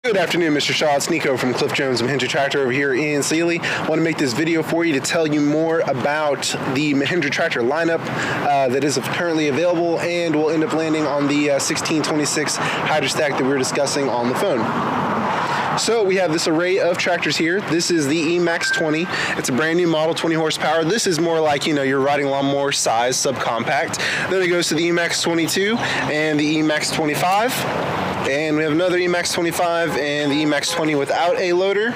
Good afternoon, Mr. Shaw. It's Niko from Cliff Jones Mahindra Tractor over here in Sealy. I want to make this video for you to tell you more about the Mahindra Tractor lineup that is currently available and will end up landing on the 1626 Hydrostatic that we were discussing on the phone. So we have this array of tractors here. This is the E-Max 20. It's a brand new model, 20 horsepower. This is more like, your riding lawnmower size, subcompact. Then it goes to the E-Max 22 and the E-Max 25. And we have another E-Max 25 and the E-Max 20 without a loader.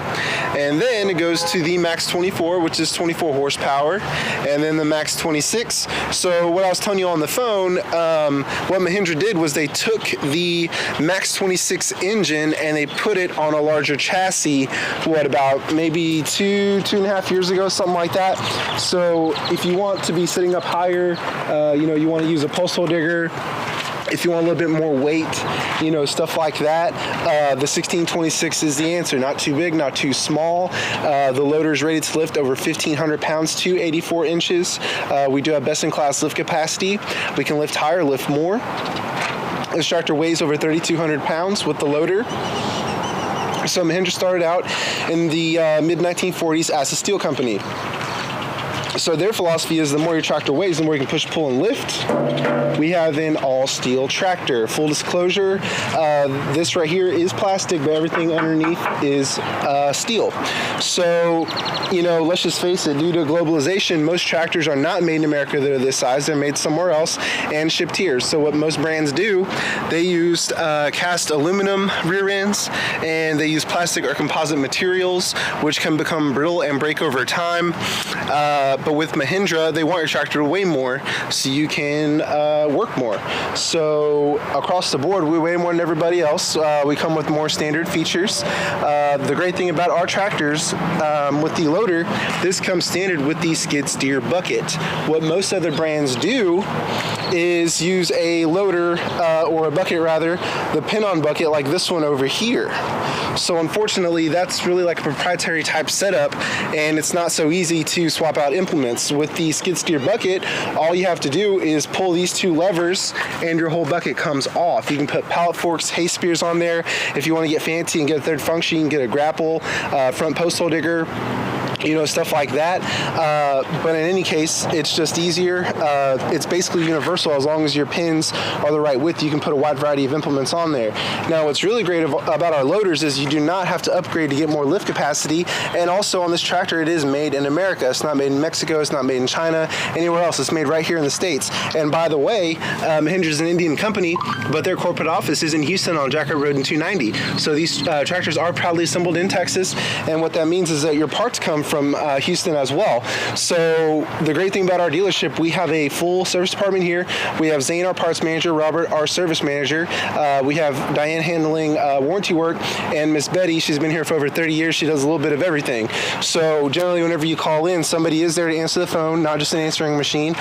And then it goes to the Max 24, which is 24 horsepower. And then the Max 26. So what I was telling you on the phone, what Mahindra did was they took the Max 26 engine and they put it on a larger chassis, about maybe two and a half years ago, something like that. So if you want to be sitting up higher, you want to use a postal digger. If you want a little bit more weight, stuff like that, the 1626 is the answer. Not too big, not too small. The loader is rated to lift over 1,500 pounds to 84 inches. We do have best-in-class lift capacity. We can lift higher, lift more. This tractor weighs over 3,200 pounds with the loader. So Mahindra started out in the mid-1940s as a steel company. So their philosophy is the more your tractor weighs, the more you can push, pull, and lift. We have an all-steel tractor. Full disclosure, this right here is plastic, but everything underneath is steel. So, let's just face it, due to globalization, most tractors are not made in America that are this size. They're made somewhere else and shipped here. So what most brands do, they use cast aluminum rear ends, and they use plastic or composite materials, which can become brittle and break over time. But with Mahindra, they want your tractor to weigh more so you can work more. So across the board, we weigh more than everybody else. We come with more standard features. The great thing about our tractors, with the loader, this comes standard with the skid steer bucket. What most other brands do is use a loader, or a bucket rather, the pin-on bucket like this one over here. So unfortunately, that's really like a proprietary type setup, and it's not so easy to swap out implements. With the skid steer bucket, all you have to do is pull these two levers and your whole bucket comes off. You can put pallet forks, hay spears on there. If you want to get fancy and get a third function, you can get a grapple, front postal digger, stuff like that. But in any case, it's just easier. It's basically universal. As long as your pins are the right width, you can put a wide variety of implements on there. Now, what's really great about our loaders is you do not have to upgrade to get more lift capacity. And also on this tractor, it is made in America. It's not made in Mexico. It's not made in China, anywhere else. It's made right here in the States. And by the way, Mahindra is an Indian company, but their corporate office is in Houston on Jacket Road in 290. So these tractors are proudly assembled in Texas. And what that means is that your parts come from Houston as well. So the great thing about our dealership, we have a full service department here. We have Zane, our parts manager, Robert, our service manager. We have Diane handling warranty work, and Miss Betty, she's been here for over 30 years. She does a little bit of everything. So generally, whenever you call in, somebody is there to answer the phone, not just an answering machine.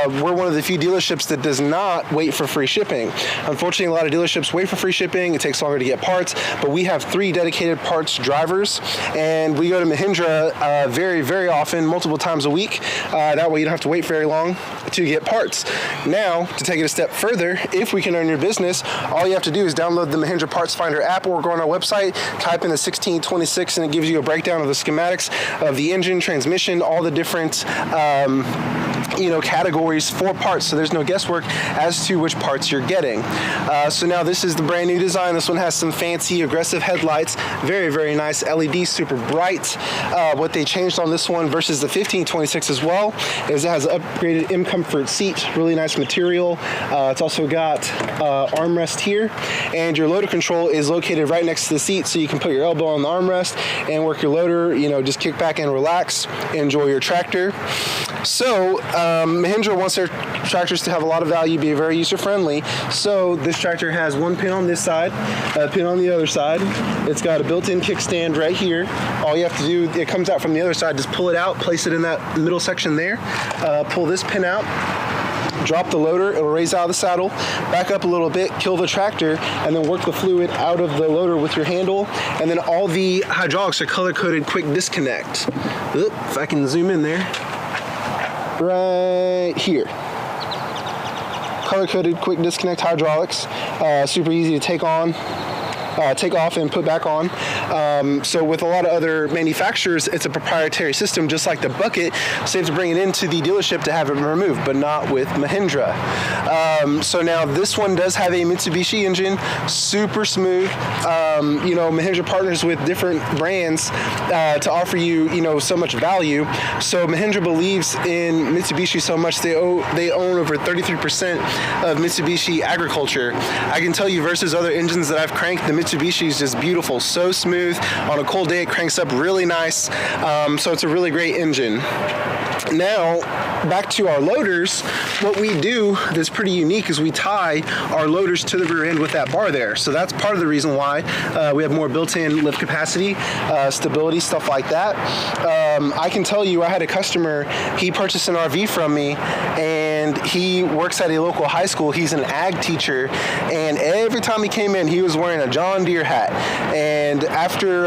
We're one of the few dealerships that does not wait for free shipping. Unfortunately, a lot of dealerships wait for free shipping. It takes longer to get parts, but we have 3 dedicated parts drivers, and we go to Mahindra very, very often, multiple times a week. That way you don't have to wait very long to get parts. Now, to take it a step further, if we can earn your business, all you have to do is download the Mahindra Parts Finder app or go on our website, type in the 1626, and it gives you a breakdown of the schematics of the engine, transmission, all the different categories for parts, so there's no guesswork as to which parts you're getting. So now this is the brand new design. This one has some fancy aggressive headlights, very, very nice LED, super bright. What they changed on this one versus the 1526 as well is it has an upgraded M-Comfort seat, really nice material. It's also got armrest here, and your loader control is located right next to the seat, so you can put your elbow on the armrest and work your loader, just kick back and relax, enjoy your tractor. So Mahindra wants their tractors to have a lot of value, be very user-friendly. So this tractor has one pin on this side, a pin on the other side. It's got a built-in kickstand right here. All you have to do, it comes out from the other side, just pull it out, place it in that middle section there, pull this pin out, drop the loader, it'll raise out of the saddle, back up a little bit, kill the tractor, and then work the fluid out of the loader with your handle. And then all the hydraulics are color-coded quick disconnect. Oop, if I can zoom in there. Right here. Color-coded quick disconnect hydraulics. Super easy to take on take off and put back on. So with a lot of other manufacturers, it's a proprietary system, just like the bucket, so you have to bring it into the dealership to have it removed, but not with Mahindra. So now this one does have a Mitsubishi engine, super smooth. You know, Mahindra partners with different brands to offer you, you know, so much value. So Mahindra believes in Mitsubishi so much they own over 33% of Mitsubishi agriculture. I can tell you versus other engines that I've cranked, the Mitsubishi is just beautiful, so smooth. On a cold day, it cranks up really nice. So it's a really great engine. Now, back to our loaders, what we do that's pretty unique is we tie our loaders to the rear end with that bar there. So that's part of the reason why we have more built-in lift capacity, stability, stuff like that. I can tell you, I had a customer, he purchased an RV from me, and he works at a local high school. He's an ag teacher, and every time he came in, he was wearing a John Deere hat. And after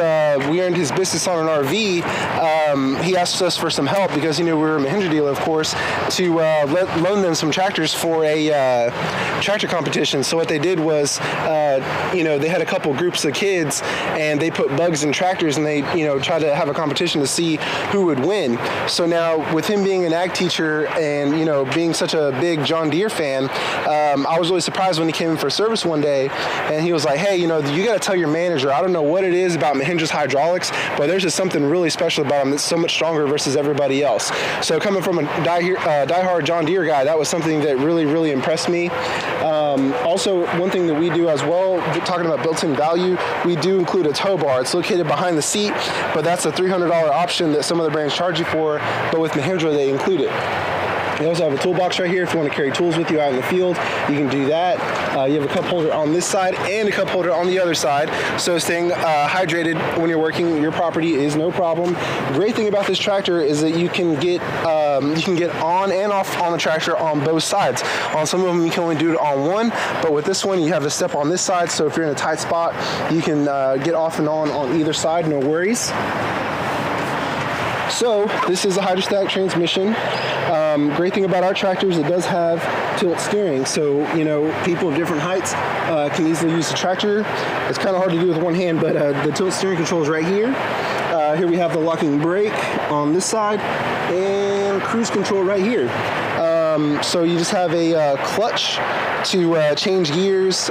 we earned his business on an RV, he asked us for some help because he knew we were a Mahindra dealer, of course, to loan them some tractors for a tractor competition. So what they did was, you know, they had a couple groups of kids, and they put bugs in tractors, and they, you know, tried to have a competition to see who would win. So now, with him being an ag teacher and, you know, being such a big John Deere fan, I was really surprised when he came in for service one day, and he was like, hey, you know, you got to tell your manager, I don't know what it is about Mahindra's hydraulics, but there's just something really special about them that's so much stronger versus everybody else. So coming from a diehard John Deere guy, that was something that really, really impressed me. Also, one thing that we do as well, talking about built-in value, we do include a tow bar. It's located behind the seat, but that's a $300 option that some of the brands charge you for, but with Mahindra, they include it. You also have a toolbox right here if you want to carry tools with you out in the field. You can do that. You have a cup holder on this side and a cup holder on the other side. So staying hydrated when you're working your property is no problem. Great thing about this tractor is that you can get on and off on the tractor on both sides. On some of them you can only do it on one, but with this one you have the step on this side. So if you're in a tight spot, you can get off and on either side, no worries. So this is a hydrostatic transmission. Great thing about our tractor is it does have tilt steering. So, you know, people of different heights can easily use the tractor. It's kind of hard to do with one hand, but the tilt steering control is right here. Here we have the locking brake on this side and cruise control right here. So you just have a clutch to change gears.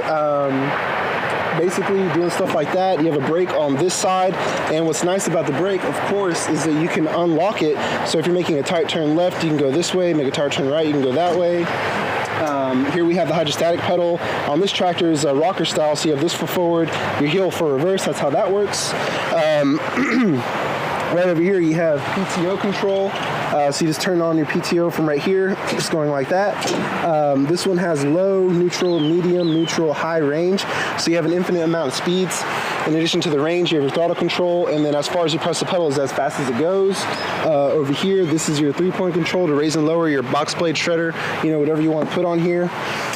Basically doing stuff like that. You have a brake on this side, and what's nice about the brake, of course, is that you can unlock it. So if you're making a tight turn left, you can go this way. Make a tight turn right, you can go that way. Here we have the hydrostatic pedal. On this tractor is a rocker style, so you have this for forward, your heel for reverse. That's how that works. Right over here you have PTO control. So you just turn on your PTO from right here, just going like that. This one has low, neutral, medium, neutral, high range. So you have an infinite amount of speeds. In addition to the range, you have your throttle control, and then as far as you press the pedal, is as fast as it goes. Over here, this is your 3-point control to raise and lower your box blade shredder, you know, whatever you want to put on here.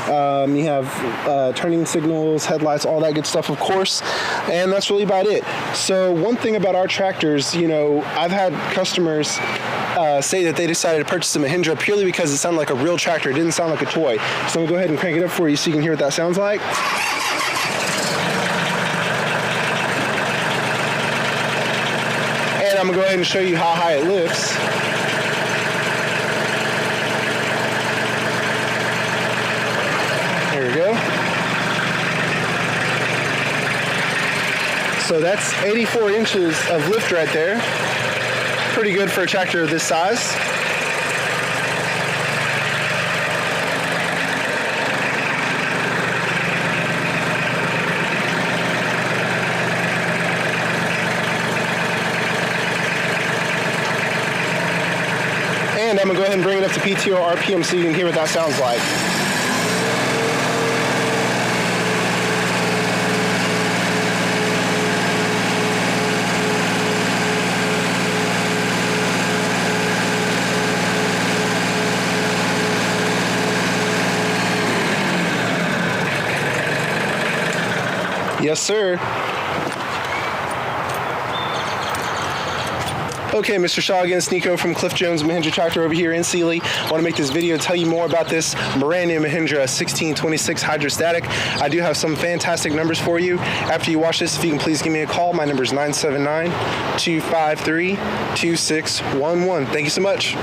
You have turning signals, headlights, all that good stuff, of course, and that's really about it. So one thing about our tractors, you know, I've had customers say that they decided to purchase a Mahindra purely because it sounded like a real tractor. It didn't sound like a toy. So I'm going to go ahead and crank it up for you so you can hear what that sounds like. And I'm going to go ahead and show you how high it lifts. There we go. So that's 84 inches of lift right there. Pretty good for a tractor of this size. And I'm going to go ahead and bring it up to PTO RPM so you can hear what that sounds like. Yes, sir. Okay, Mr. Shaw, again, it's Niko from Cliff Jones Mahindra Tractor over here in Sealy. I want to make this video to tell you more about this brand new Mahindra 1626 Hydrostatic. I do have some fantastic numbers for you. After you watch this, if you can please give me a call. My number is 979-253-2611. Thank you so much.